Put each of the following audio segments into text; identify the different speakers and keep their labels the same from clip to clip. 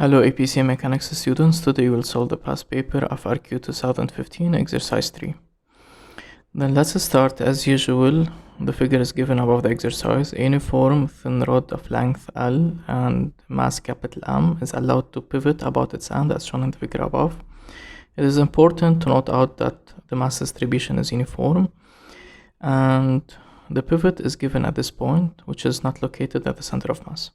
Speaker 1: Hello APC Mechanics students, today we'll solve the past paper FRQ 2015 exercise 3. Then let's start as usual. The figure is given above the exercise. A uniform thin rod of length L and mass capital M is allowed to pivot about its end as shown in the figure above. It is important to note out that the mass distribution is uniform and the pivot is given at this point, which is not located at the center of mass.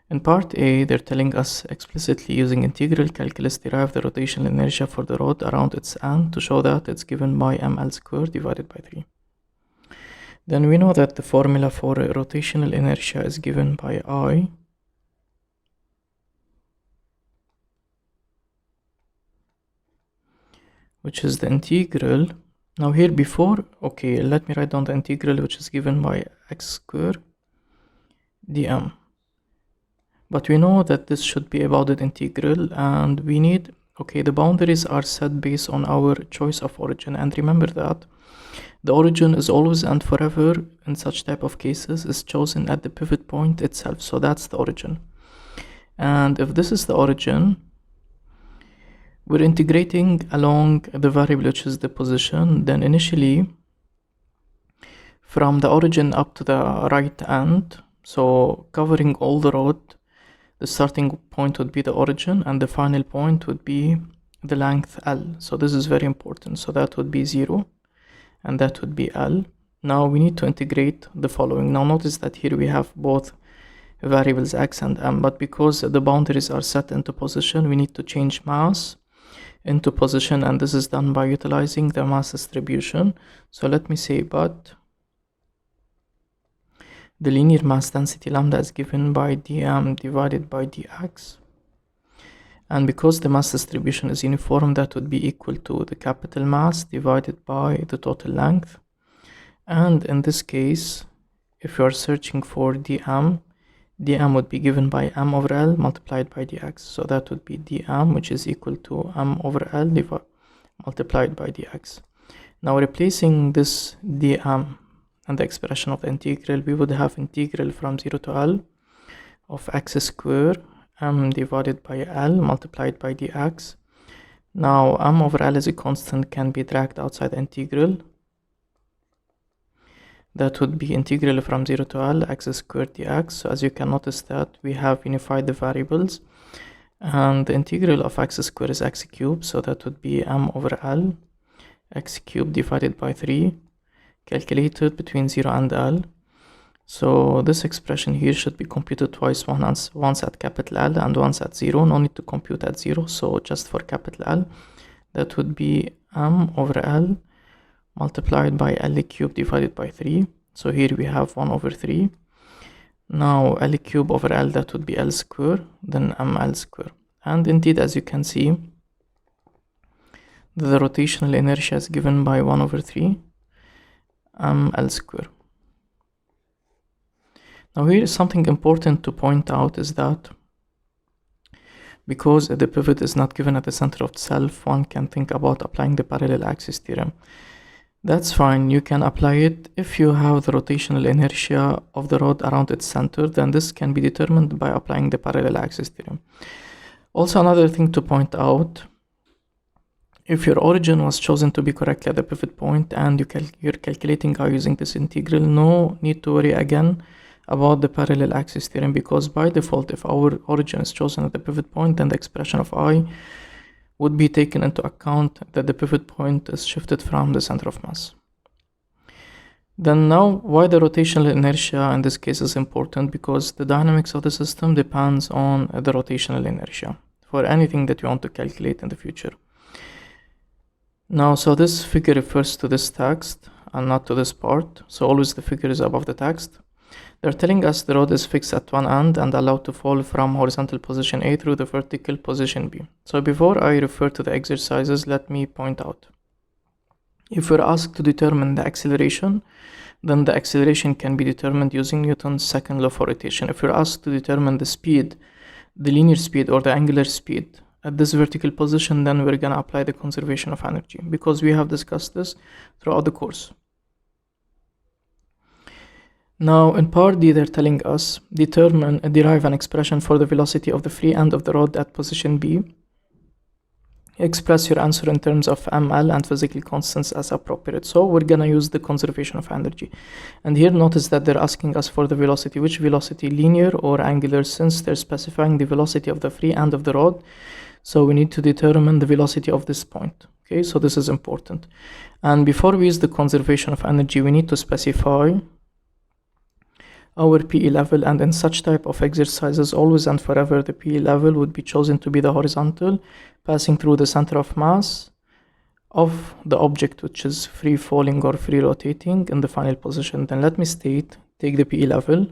Speaker 1: In part A, they're telling us explicitly using integral calculus derive the rotational inertia for the rod around its end to show that it's given by ml squared divided by 3. Then we know that the formula for rotational inertia is given by I, which is the integral. Now here before, okay, let me write down the integral, which is given by x squared dm. But we know that this should be a bounded integral and we need, okay, the boundaries are set based on our choice of origin. And remember that the origin is always and forever in such type of cases is chosen at the pivot point itself. So that's the origin. And if this is the origin, we're integrating along the variable which is the position. Then initially from the origin up to the right end, so covering all the rod, the starting point would be the origin and the final point would be the length L. So this is very important. So that would be 0 and that would be L. Now we need to integrate the following. Now notice that here we have both variables x and m, but because the boundaries are set into position, we need to change mass into position, and this is done by utilizing the mass distribution. So let me say, but the linear mass density lambda is given by dm divided by dx, and because the mass distribution is uniform, that would be equal to the capital mass divided by the total length. And in this case, if you are searching for dm would be given by m over l multiplied by dx, so that would be dm, which is equal to m over l multiplied by dx. Now replacing this dm and the expression of the integral, we would have integral from 0 to L of x squared m divided by L multiplied by dx. Now m over L is a constant, can be dragged outside the integral. That would be integral from 0 to L x squared dx. So as you can notice that we have unified the variables, and the integral of x squared is x cubed, so that would be m over L x cubed divided by 3, calculated between 0 and L. So this expression here should be computed twice, once at capital L and once at 0. No need to compute at 0, so just for capital L, that would be m over L multiplied by L cubed divided by 3. So here we have 1 over 3. Now L cubed over L, that would be L squared, then ml squared. And indeed, as you can see, the rotational inertia is given by 1 over 3 ml squared. Now here is something important to point out, is that because the pivot is not given at the center of itself, one can think about applying the parallel axis theorem. That's fine, you can apply it if you have the rotational inertia of the rod around its center, then this can be determined by applying the parallel axis theorem. Also, another thing to point out, if your origin was chosen to be correctly at the pivot point and you're calculating by using this integral, no need to worry again about the parallel axis theorem, because by default, if our origin is chosen at the pivot point, then the expression of I would be taken into account that the pivot point is shifted from the center of mass. Then now, why the rotational inertia in this case is important? Because the dynamics of the system depends on the rotational inertia for anything that you want to calculate in the future. Now, so this figure refers to this text and not to this part. So always the figure is above the text. They're telling us the rod is fixed at one end and allowed to fall from horizontal position A through the vertical position B. So before I refer to the exercises, let me point out. If we're asked to determine the acceleration, then the acceleration can be determined using Newton's second law for rotation. If we're asked to determine the speed, the linear speed or the angular speed at this vertical position, then we're gonna apply the conservation of energy, because we have discussed this throughout the course. Now in part D they're telling us derive an expression for the velocity of the free end of the rod at position B. Express your answer in terms of ml and physical constants as appropriate. So we're gonna use the conservation of energy. And here notice that they're asking us for the velocity. Which velocity, linear or angular, since they're specifying the velocity of the free end of the rod. So we need to determine the velocity of this point. Okay, so this is important. And before we use the conservation of energy, we need to specify our PE level, and in such type of exercises, always and forever, the PE level would be chosen to be the horizontal, passing through the center of mass of the object, which is free falling or free rotating in the final position. Then let me state, take the PE level,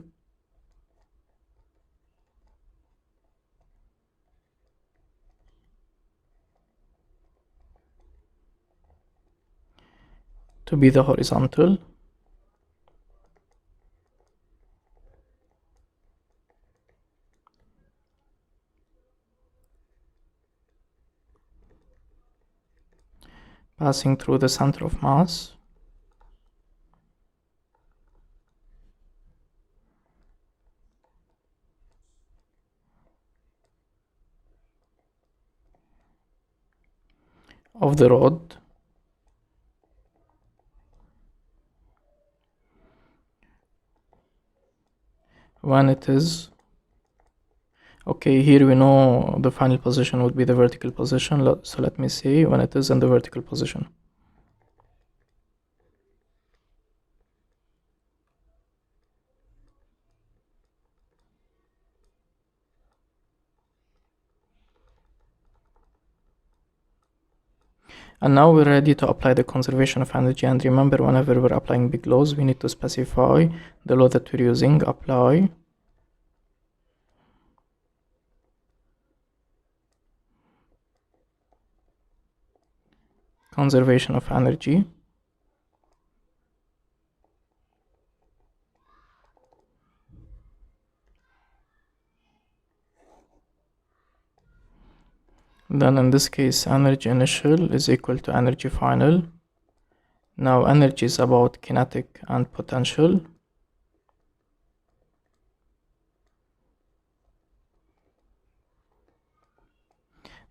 Speaker 1: to be the horizontal, passing through the center of mass of the rod when it is, okay, here we know the final position would be the vertical position, so let me say when it is in the vertical position. And now we're ready to apply the conservation of energy. And remember, whenever we're applying big laws, we need to specify the law that we're using. Apply conservation of energy. Then in this case, energy initial is equal to energy final. Now energy is about kinetic and potential.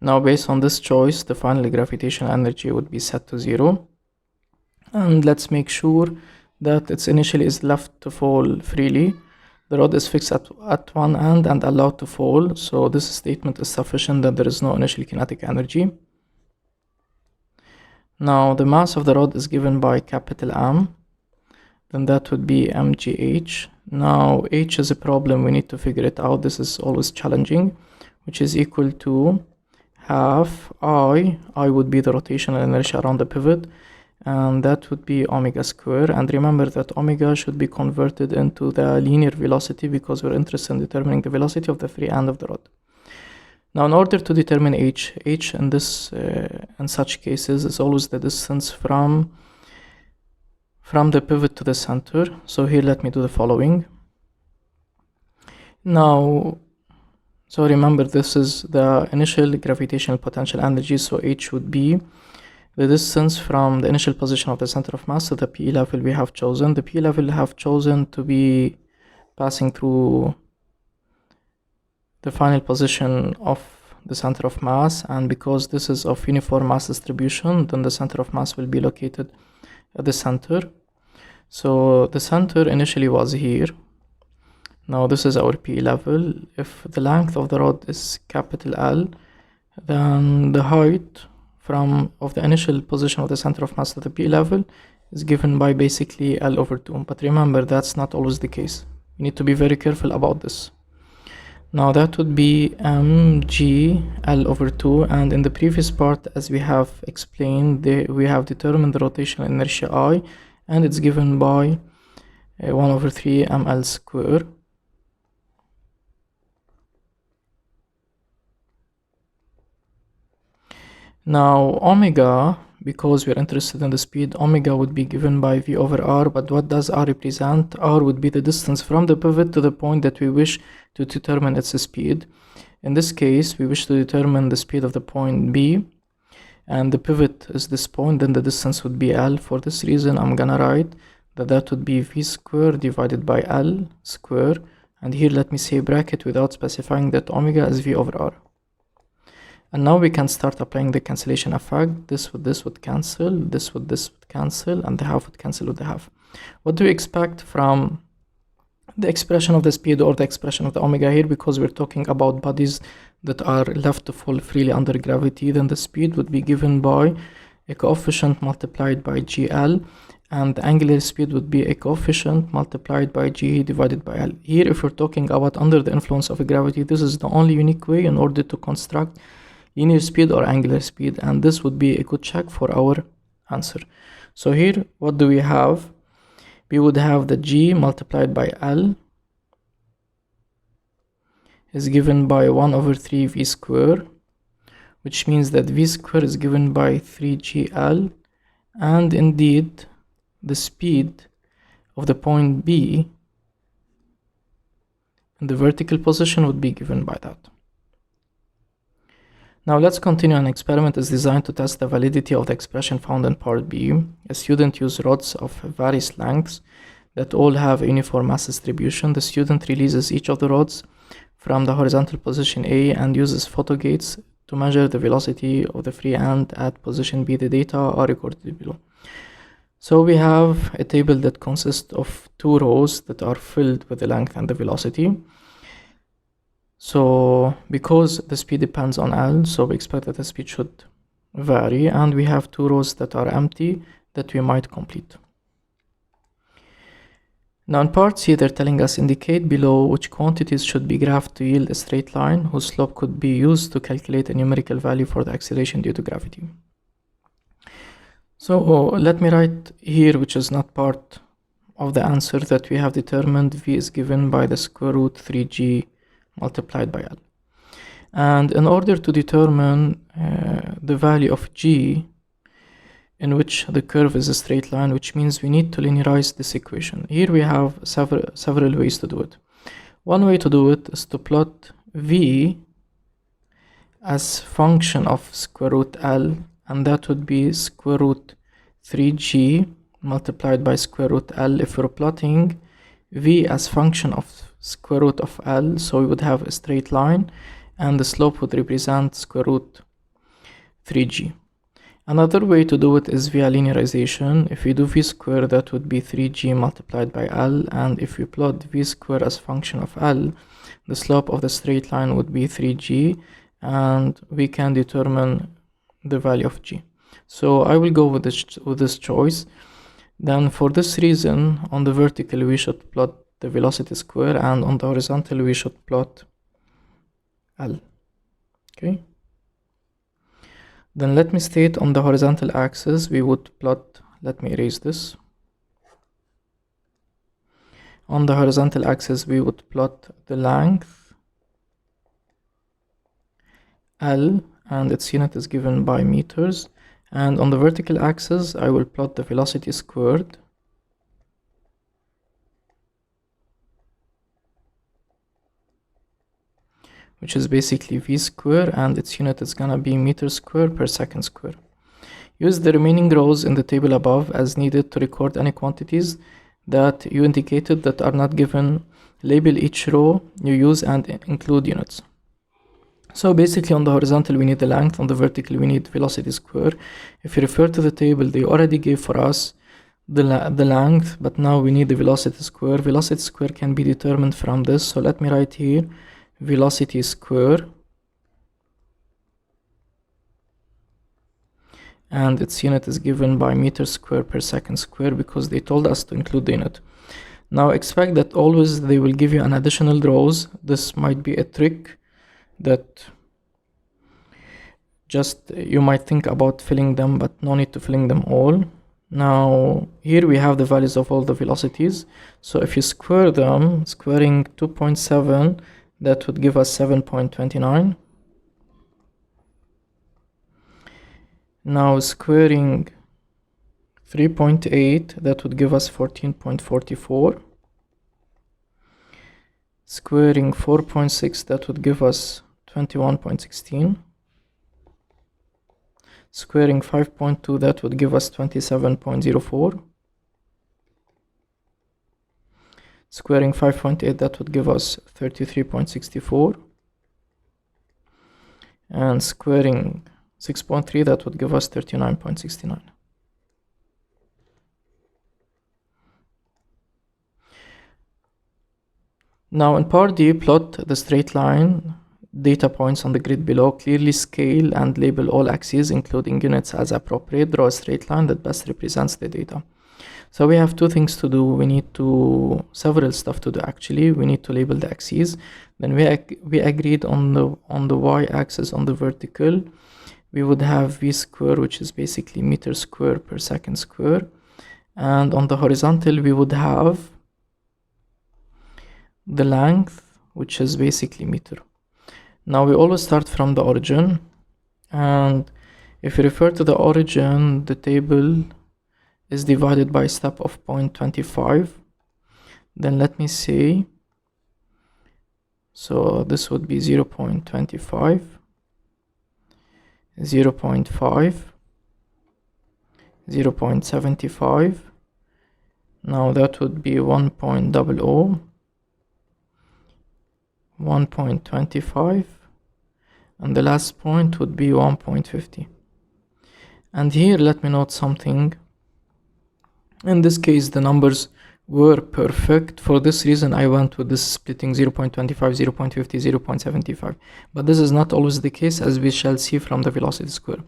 Speaker 1: Now based on this choice, the final gravitational energy would be set to 0. And let's make sure that its initially is left to fall freely. The rod is fixed at one end and allowed to fall, so this statement is sufficient that there is no initial kinetic energy. Now the mass of the rod is given by capital M, then that would be mgh. Now h is a problem, we need to figure it out. This is always challenging, which is equal to half I would be the rotational inertia around the pivot, and that would be omega square. And remember that omega should be converted into the linear velocity because we're interested in determining the velocity of the free end of the rod. Now in order to determine h in this in such cases is always the distance from the pivot to the center. So here let me do the following. Now, so remember this is the initial gravitational potential energy, so h would be the distance from the initial position of the center of mass to the PE level we have chosen. The PE level we have chosen to be passing through the final position of the center of mass, and because this is of uniform mass distribution, then the center of mass will be located at the center. So the center initially was here. Now this is our PE level. If the length of the rod is capital L, then the height of the initial position of the center of mass to the PE level is given by basically L over 2. But remember, that's not always the case. You need to be very careful about this. Now that would be mg L over 2, and in the previous part, as we have explained, we have determined the rotational inertia I, and it's given by 1 over 3 ml square. Now omega, because we're interested in the speed, omega would be given by v over r, but what does r represent? R would be the distance from the pivot to the point that we wish to determine its speed. In this case, we wish to determine the speed of the point B, and the pivot is this point, then the distance would be L. For this reason, I'm gonna write that would be v square divided by L square, and here let me say bracket without specifying that omega is v over r. And now we can start applying the cancellation effect. This would cancel, this would cancel, and the half would cancel with the half. What do we expect from the expression of the speed or the expression of the omega here? Because we're talking about bodies that are left to fall freely under gravity, then the speed would be given by a coefficient multiplied by GL, and the angular speed would be a coefficient multiplied by G divided by L. Here, if we're talking about under the influence of gravity, this is the only unique way in order to construct linear speed or angular speed, and this would be a good check for our answer. So here, what do we have? We would have the G multiplied by L is given by 1 over 3 v square, which means that v square is given by 3gl, and indeed the speed of the point B in the vertical position would be given by that. Now let's continue. An experiment is designed to test the validity of the expression found in part B. A student used rods of various lengths that all have a uniform mass distribution. The student releases each of the rods from the horizontal position A and uses photo gates to measure the velocity of the free end at position B. The data are recorded below. So we have a table that consists of two rows that are filled with the length and the velocity. So because the speed depends on L, so we expect that the speed should vary, and we have two rows that are empty that we might complete. Now in part C, they're telling us indicate below which quantities should be graphed to yield a straight line whose slope could be used to calculate a numerical value for the acceleration due to gravity. So let me write here, which is not part of the answer, that we have determined V is given by the square root 3g multiplied by L. And in order to determine the value of g in which the curve is a straight line, which means we need to linearize this equation. Here we have several ways to do it. One way to do it is to plot v as function of square root L, and that would be square root 3g multiplied by square root L. If we're plotting v as function of square root of L, so we would have a straight line and the slope would represent square root 3g. Another way to do it is via linearization. If we do v square, that would be 3g multiplied by L, and if we plot v square as function of L, the slope of the straight line would be 3g, and we can determine the value of g. So I will go with this choice. Then for this reason, on the vertical we should plot the velocity square, and on the horizontal we should plot L. Okay. Then let me state on the horizontal axis we would plot, let me erase this. On the horizontal axis we would plot the length L, and its unit is given by meters, and on the vertical axis I will plot the velocity squared, which is basically v square, and its unit is gonna be meters square per second square. Use the remaining rows in the table above as needed to record any quantities that you indicated that are not given. Label each row you use and include units. So basically on the horizontal we need the length, on the vertical we need velocity square. If you refer to the table, they already gave for us the length, but now we need the velocity square. Velocity square can be determined from this, so let me write here velocity square, and its unit is given by meters square per second square because they told us to include the unit. Now expect that always they will give you an additional rows. This might be a trick that just you might think about filling them, but no need to filling them all. Now here we have the values of all the velocities, so if you square them, squaring 2.7, that would give us 7.29. Now squaring 3.8, that would give us 14.44. Squaring 4.6, that would give us 21.16. Squaring 5.2, that would give us 27.04. Squaring 5.8, that would give us 33.64. And squaring 6.3, that would give us 39.69. Now in part D, plot the straight line data points on the grid below, clearly scale and label all axes, including units as appropriate. Draw a straight line that best represents the data. So we have two things to do. We need several stuff to do actually. We need to label the axes. Then we agreed on the y-axis, on the vertical, we would have v square, which is basically meter square per second square, and on the horizontal we would have the length, which is basically meter. Now we always start from the origin, and if you refer to the origin, the table is divided by a step of 0.25. Then let me say, so this would be 0.25, 0.5, 0.75. Now that would be 1.00, 1.25, and the last point would be 1.50. And here let me note something. In this case the numbers were perfect. For this reason I went with this splitting 0.25, 0.50, 0.75, but this is not always the case, as we shall see from the velocity square.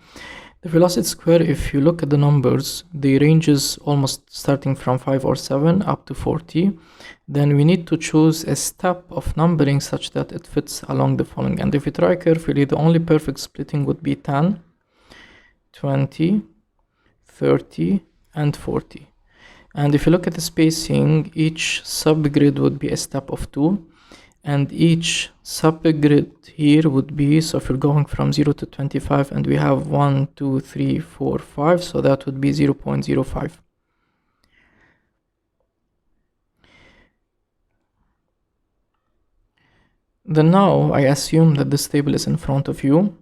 Speaker 1: The velocity square, if you look at the numbers, the ranges almost starting from 5 or 7 up to 40. Then we need to choose a step of numbering such that it fits along the following. And if you try carefully, the only perfect splitting would be 10, 20, 30, and 40. And if you look at the spacing, each subgrid would be a step of 2, and each subgrid here would be, so if you're going from 0 to 25, and we have 1, 2, 3, 4, 5, so that would be 0.05. Then now I assume that this table is in front of you,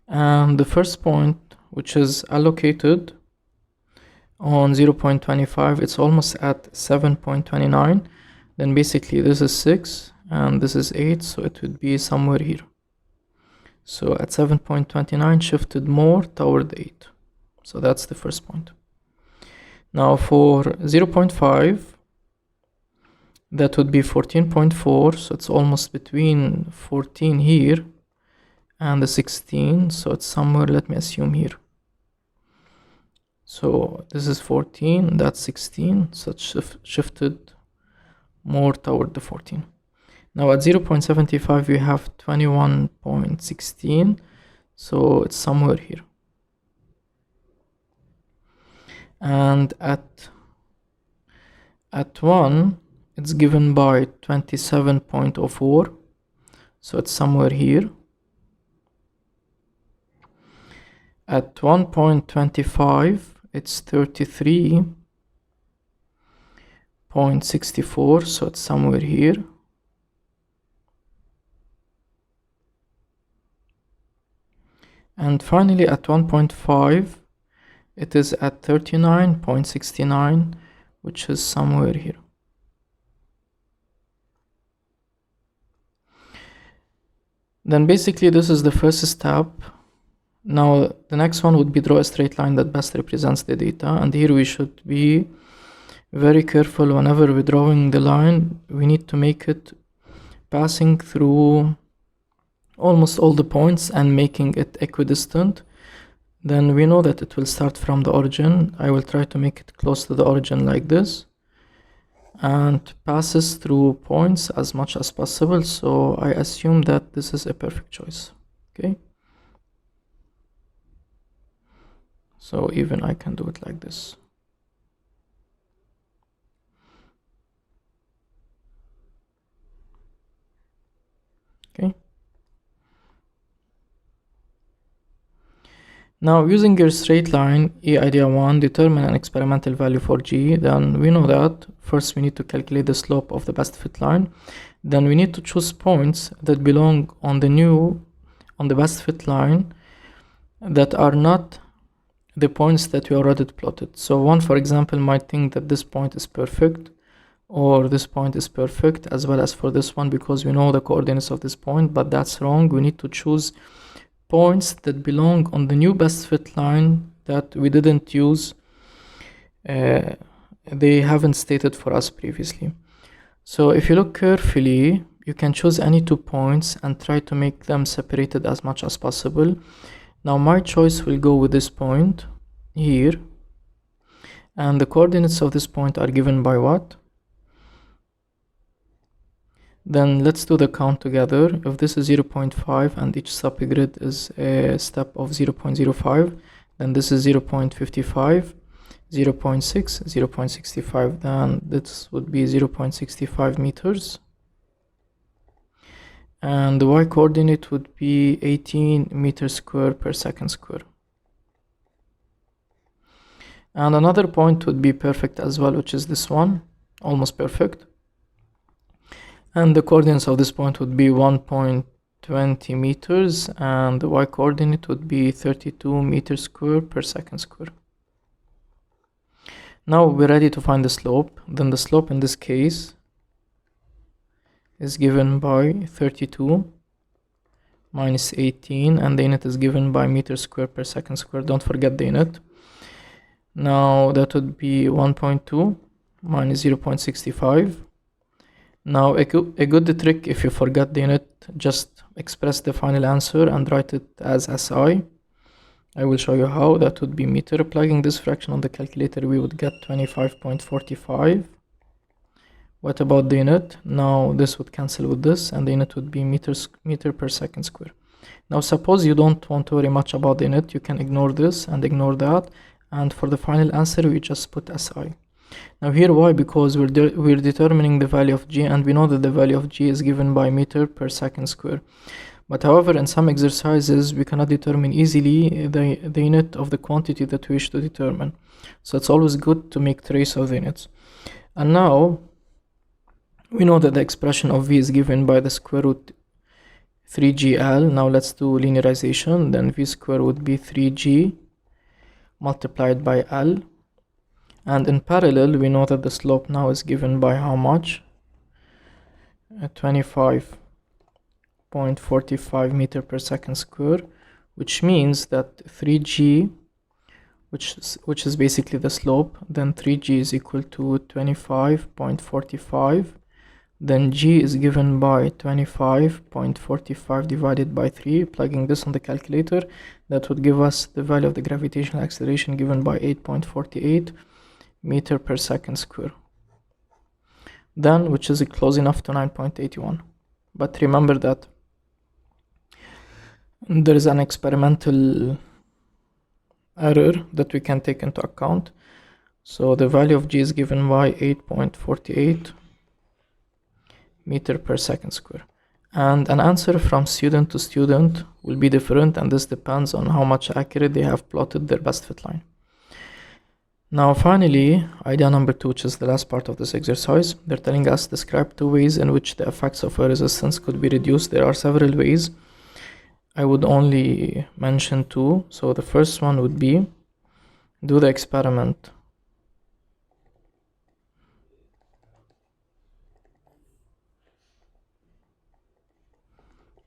Speaker 1: and the first point, which is allocated on 0.25, it's almost at 7.29. Then basically this is 6 and this is 8, so it would be somewhere here. So at 7.29 shifted more toward 8. So that's the first point. Now for 0.5, that would be 14.4, so it's almost between 14 here and the 16, so it's somewhere, let me assume here. So this is 14, that's 16, so it's shifted more toward the 14. Now at 0.75 we have 21.16, so it's somewhere here. And at 1 it's given by 27.04, so it's somewhere here. At 1.25 it's 33.64, so it's somewhere here. And finally at 1.5 it is at 39.69, which is somewhere here. Then basically this is the first step. Now the next one would be draw a straight line that best represents the data, and here we should be very careful. Whenever we're drawing the line, we need to make it passing through almost all the points and making it equidistant. Then we know that it will start from the origin. I will try to make it close to the origin like this, and passes through points as much as possible. So I assume that this is a perfect choice. Okay, so even I can do it like this. Okay, now using your straight line, idea 1, determine an experimental value for g. Then we know that first we need to calculate the slope of the best fit line. Then we need to choose points that belong on the best fit line that are not the points that we already plotted. So one, for example, might think that this point is perfect, or this point is perfect, as well as for this one, because we know the coordinates of this point, but that's wrong. We need to choose points that belong on the new best fit line that we didn't use. They haven't stated for us previously. So if you look carefully, you can choose any 2 points and try to make them separated as much as possible. Now my choice will go with this point here, and the coordinates of this point are given by what? Then let's do the count together. If this is 0.5 and each subgrid is a step of 0.05, then this is 0.55, 0.6, 0.65, then this would be 0.65 meters. And the y coordinate would be 18 meters square per second square. And another point would be perfect as well, which is this one, almost perfect. And the coordinates of this point would be 1.20 meters, and the y coordinate would be 32 meters square per second square. Now we're ready to find the slope. Then the slope in this case is given by 32 minus 18, and the unit is given by meters square per second square. Don't forget the unit. Now that would be 1.2 minus 0.65. Now a good trick, if you forgot the unit, just express the final answer and write it as SI. I will show you how. That would be meter. Plugging this fraction on the calculator, we would get 25.45. What about the unit? Now this would cancel with this, and the unit would be meter per second square. Now suppose you don't want to worry much about the unit, you can ignore this and ignore that, and for the final answer we just put SI. Now here why? Because we're determining the value of G, and we know that the value of G is given by meter per second square. But however, in some exercises we cannot determine easily the unit of the quantity that we wish to determine. So it's always good to make trace of the units. And now we know that the expression of V is given by the square root 3GL. Now let's do linearization. Then V square would be 3G multiplied by L. And in parallel, we know that the slope now is given by how much? 25.45 meter per second square, which means that 3G, which is basically the slope, then 3G is equal to 25.45. Then G is given by 25.45 divided by 3. Plugging this on the calculator, that would give us the value of the gravitational acceleration given by 8.48 meter per second square, then which is close enough to 9.81. But remember that there is an experimental error that we can take into account. So the value of G is given by 8.48 meter per second square, and an answer from student to student will be different, and this depends on how much accurate they have plotted their best fit line. Now finally, idea number 2, which is the last part of this exercise. They're telling us describe 2 ways in which the effects of a resistance could be reduced. There are several ways. I would only mention 2. So the first one would be do the experiment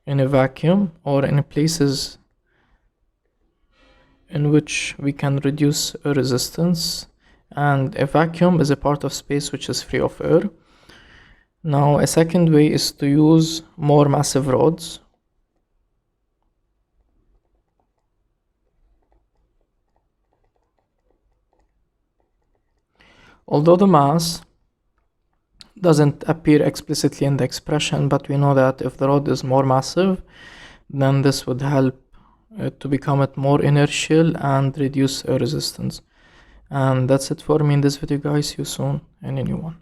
Speaker 1: in a vacuum or in places in which we can reduce a resistance, and a vacuum is a part of space which is free of air. Now a second way is to use more massive rods. Although the mass doesn't appear explicitly in the expression, but we know that if the rod is more massive, then this would help to become it more inertial and reduce resistance. And that's it for me in this video, guys. See you soon in a new one.